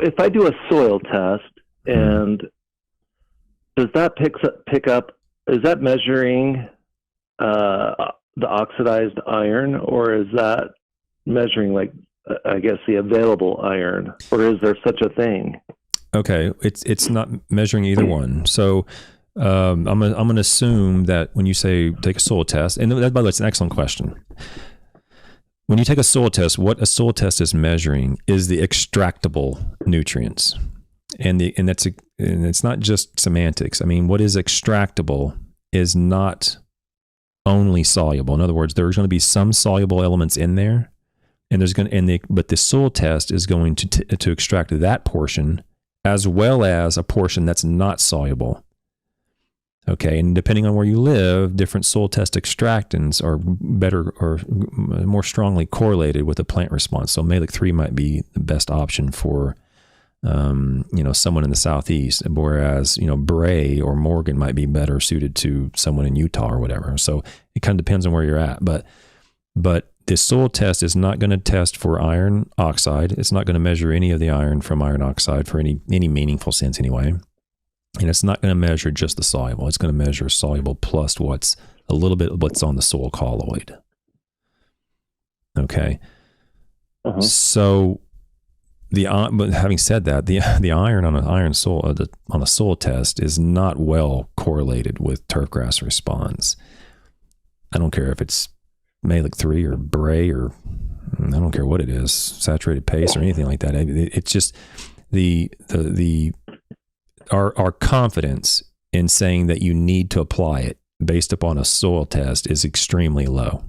if I do a soil test, and does that pick up? Is that measuring the oxidized iron, or is that measuring, like, I guess, the available iron, or is there such a thing? Okay, it's not measuring either one. So I'm gonna assume that when you say take a soil test, and that, by the way, it's an excellent question. When you take a soil test, what a soil test is measuring is the extractable nutrients, and it's not just semantics. I mean, what is extractable is not only soluble. In other words, there's going to be some soluble elements in there, and but the soil test is going to extract that portion as well as a portion that's not soluble. Okay, and depending on where you live, different soil test extractants are better or more strongly correlated with the plant response. So Malic 3 might be the best option for someone in the southeast, whereas Bray or Morgan might be better suited to someone in Utah or whatever. So it kind of depends on where you're at. But this soil test is not going to test for iron oxide. It's not going to measure any of the iron from iron oxide for any meaningful sense anyway. And it's not going to measure just the soluble. It's going to measure soluble plus what's on the soil colloid. Okay. Uh-huh. So but having said that, the iron on an iron soil on a soil test is not well correlated with turfgrass response. I don't care if it's Malic 3 or Bray, or I don't care what it is, saturated paste or anything like that. It's just our confidence in saying that you need to apply it based upon a soil test is extremely low.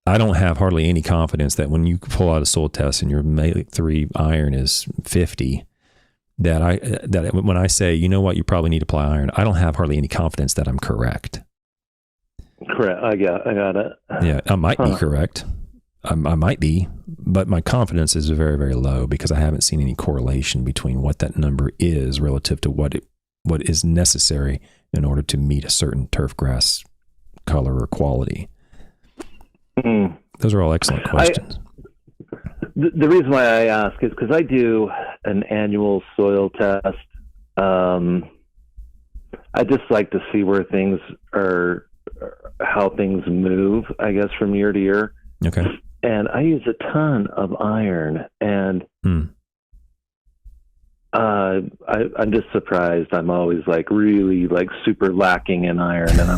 I don't have hardly any confidence that when you pull out a soil test and your Malic 3 iron is 50, that when I say, you know what, you probably need to apply iron, I don't have hardly any confidence that I'm correct. Correct. I got it. Yeah, I might be correct. I might be, but my confidence is very, very low because I haven't seen any correlation between what that number is relative to what is necessary in order to meet a certain turfgrass color or quality. Those are all excellent questions. The reason why I ask is because I do an annual soil test. I just like to see where things are, how things move, I guess, from year to year. Okay. And I use a ton of iron, and I'm just surprised. I'm always like really like super lacking in iron, and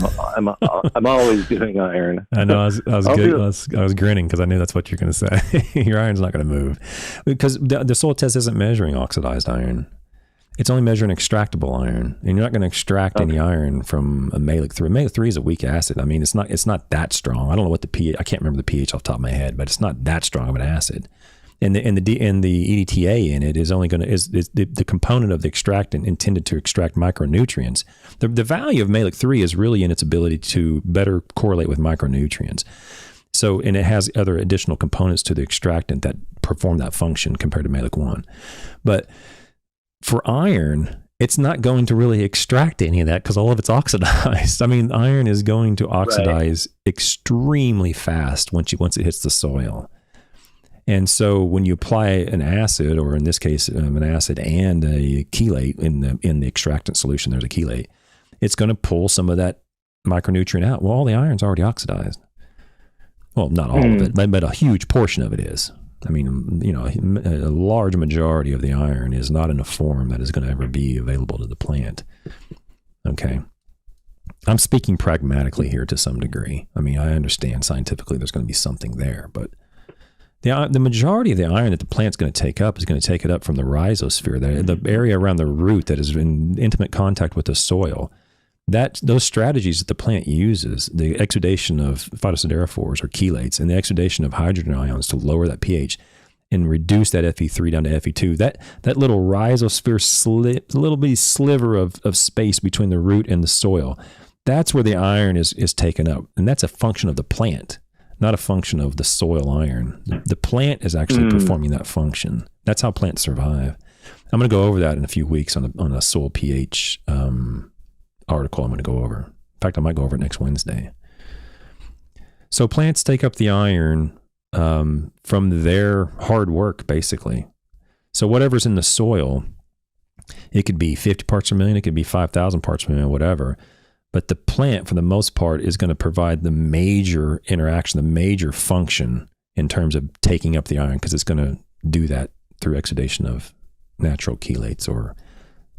I'm always doing iron. I know. I was grinning because I knew that's what you're going to say. Your iron's not going to move because the soil test isn't measuring oxidized iron. It's only measuring extractable iron, and you're not going to extract any iron from a Malic 3. Malic 3 is a weak acid. I mean, it's not that strong. I don't know what the pH. I can't remember the pH off the top of my head, but it's not that strong of an acid. And the EDTA in it is only going to is the component of the extractant intended to extract micronutrients. The value of Malic 3 is really in its ability to better correlate with micronutrients. So, and it has other additional components to the extractant that perform that function compared to Malic 1. But for iron, it's not going to really extract any of that because all of it's oxidized. I mean, iron is going to oxidize extremely fast once it hits the soil. And so when you apply an acid, or in this case, an acid and a chelate in the extractant solution, there's a chelate, it's going to pull some of that micronutrient out. Well, all the iron's already oxidized. Well, not all of it, but a huge portion of it is. I mean, a large majority of the iron is not in a form that is going to ever be available to the plant. Okay. I'm speaking pragmatically here to some degree. I mean, I understand scientifically there's going to be something there, but the majority of the iron that the plant's going to take up is going to take it up from the rhizosphere, the area around the root that is in intimate contact with the soil. Those strategies that the plant uses, the exudation of phytosoderophores or chelates and the exudation of hydrogen ions to lower that pH and reduce that Fe3 down to Fe2, that little rhizosphere little bitty sliver of space between the root and the soil, that's where the iron is taken up. And that's a function of the plant, not a function of the soil iron. The plant is actually performing that function. That's how plants survive. I'm going to go over that in a few weeks on a soil pH article I'm going to go over. In fact, I might go over it next Wednesday. So plants take up the iron from their hard work, basically. So whatever's in the soil, it could be 50 parts per million, it could be 5,000 parts per million, whatever. But the plant, for the most part, is going to provide the major interaction, the major function in terms of taking up the iron, because it's going to do that through exudation of natural chelates, or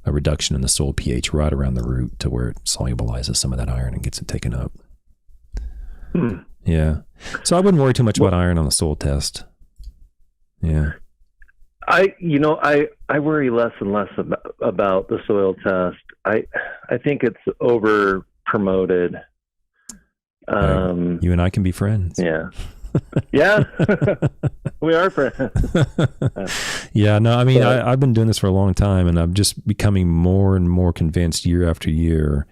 a reduction in the soil pH right around the root to where it solubilizes some of that iron and gets it taken up. Yeah. So I wouldn't worry too much about iron on the soil test. Yeah. I worry less and less about the soil test. I think it's over promoted. You and I can be friends. Yeah. Yeah. We are friends. Yeah, no, I mean, I've been doing this for a long time, and I'm just becoming more and more convinced year after year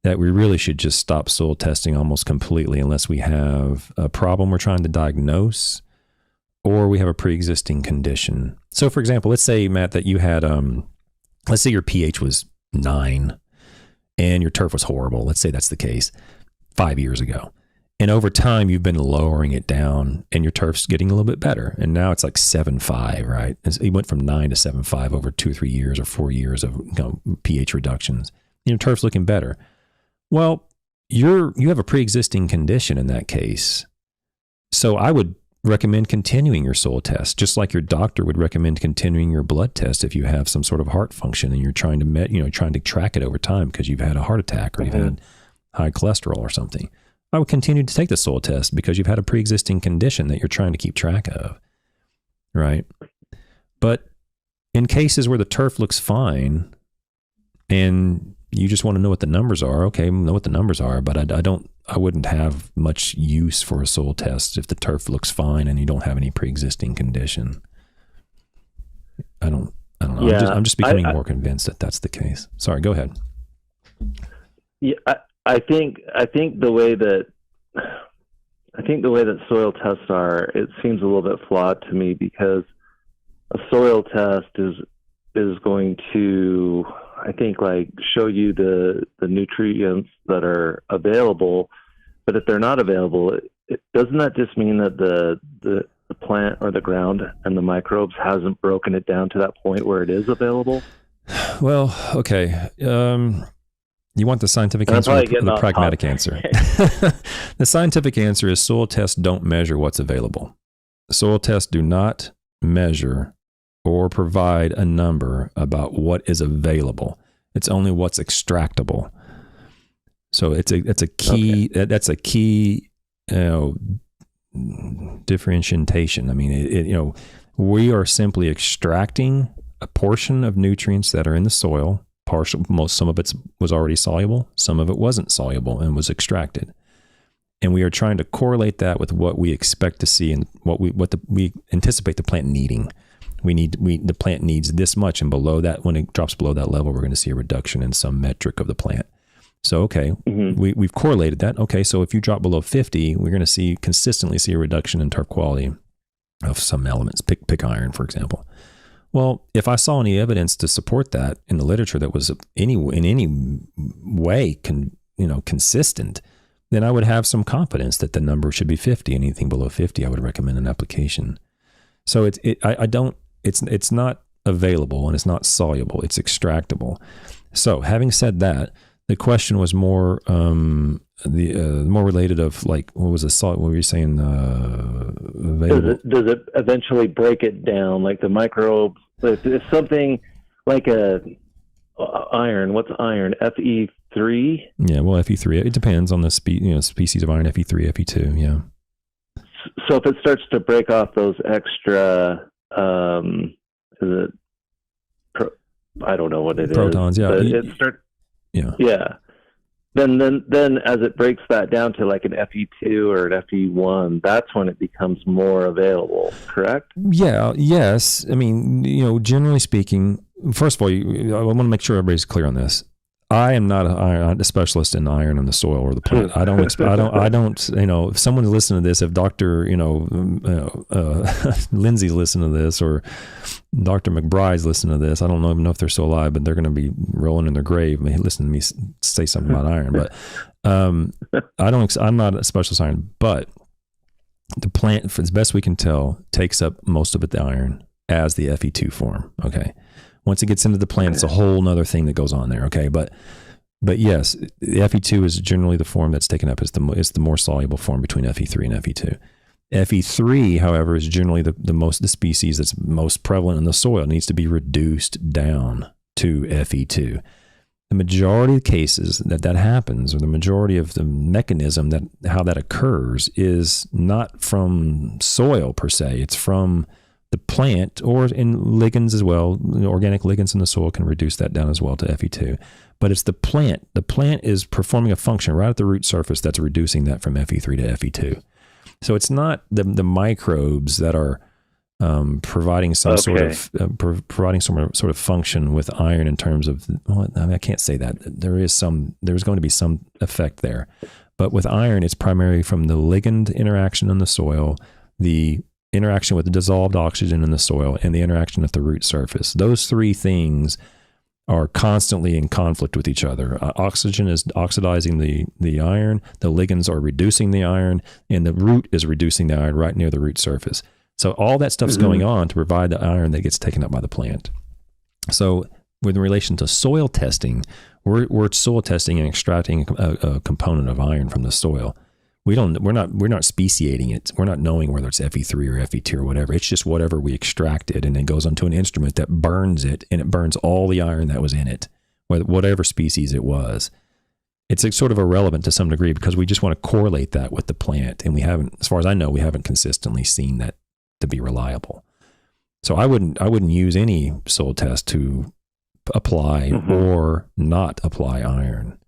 that we really should just stop soil testing almost completely, unless we have a problem we're trying to diagnose, or we have a pre-existing condition. So for example, let's say, Matt, that you had, let's say your pH was 9 and your turf was horrible. Let's say that's the case 5 years ago. And over time, you've been lowering it down and your turf's getting a little bit better. And now it's like 7.5, right? It went from 9 to 7.5 over 2 or 3 years or 4 years of pH reductions. Your turf's looking better. Well, you have a pre-existing condition in that case. So I would recommend continuing your soil test, just like your doctor would recommend continuing your blood test if you have some sort of heart function and you're trying to track it over time because you've had a heart attack or you've had high cholesterol or something. I would continue to take the soil test because you've had a pre-existing condition that you're trying to keep track of, right? But in cases where the turf looks fine and you just want to know what the numbers are, okay, know what the numbers are, but I wouldn't have much use for a soil test if the turf looks fine and you don't have any pre-existing condition. I don't know. Yeah, I'm just becoming more convinced that that's the case. Sorry, go ahead. Yeah, I think the way that soil tests are, it seems a little bit flawed to me, because a soil test is going to, I think, like, show you the nutrients that are available. But if they're not available, doesn't that just mean that the plant or the ground and the microbes hasn't broken it down to that point where it is available? Well, okay. You want the scientific answer or the pragmatic answer? The scientific answer is soil tests don't measure what's available. Soil tests do not measure or provide a number about what is available. It's only what's extractable. So it's a key. Okay. That's a key, differentiation. I mean, we are simply extracting a portion of nutrients that are in the soil. Some of it was already soluble, some of it wasn't soluble and was extracted. And we are trying to correlate that with what we expect to see and what we anticipate the plant needing. The plant needs this much, and below that, when it drops below that level, we're going to see a reduction in some metric of the plant. So, okay, we've correlated that. Okay, so if you drop below 50, we're going to consistently see a reduction in turf quality of some elements, pick iron, for example. Well, if I saw any evidence to support that in the literature that was in any way consistent, then I would have some confidence that the number should be 50. Anything below 50, I would recommend an application. So it's not available and it's not soluble. It's extractable. So having said that, the question was more more related of, like, what was the salt? What were you saying? Available? Does it eventually break it down? Like the microbes, if something like iron, what's iron? Fe3? Yeah, well, Fe3. It depends on the species of iron. Fe3, Fe2. Yeah. So if it starts to break off those extra, is it? I don't know what it protons, is. Protons. Yeah. It starts. Yeah. Then as it breaks that down to like an Fe2 or an Fe1, that's when it becomes more available, correct? Yeah, yes. I mean, generally speaking, first of all, I want to make sure everybody's clear on this. I am not a specialist in iron in the soil or the plant. I don't, if someone's listening to this, if Dr. Lindsay's listening to this, or Dr. McBride's listening to this, I don't even know if they're still alive, but they're going to be rolling in their grave listening to me say something about iron. But I'm not a specialist in iron, but the plant, for as best we can tell, takes up most of it, the iron. as the Fe2 form. Okay. Once it gets into the plant, it's a whole nother thing that goes on there. Okay. But yes, the Fe2 is generally the form that's taken up. It's the more soluble form between Fe3 and Fe2. Fe3, however, is generally the species that's most prevalent in the soil. It needs to be reduced down to Fe2. The majority of cases that happens, or the majority of the mechanism that how that occurs, is not from soil per se. It's from the plant, or in ligands as well. Organic ligands in the soil can reduce that down as well to Fe2. But it's the plant. The plant is performing a function right at the root surface that's reducing that from Fe3 to Fe2. So it's not the microbes that are providing some sort of function with iron in terms of, well, I mean, I can't say that. There's going to be some effect there. But with iron, it's primarily from the ligand interaction in the soil, the interaction with the dissolved oxygen in the soil, and the interaction at the root surface. Those three things are constantly in conflict with each other. Oxygen is oxidizing the iron, the ligands are reducing the iron, and the root is reducing the iron right near the root surface. So all that stuff's going on to provide the iron that gets taken up by the plant. So with relation to soil testing, we're soil testing and extracting a component of iron from the soil. We're not speciating it. We're not knowing whether it's Fe3 or Fe2 or whatever. It's just whatever we extracted, and it goes onto an instrument that burns it, and it burns all the iron that was in it, whatever species it was. It's sort of irrelevant to some degree because we just want to correlate that with the plant, and we haven't, as far as I know, we haven't consistently seen that to be reliable. So I wouldn't use any soil test to apply or not apply iron.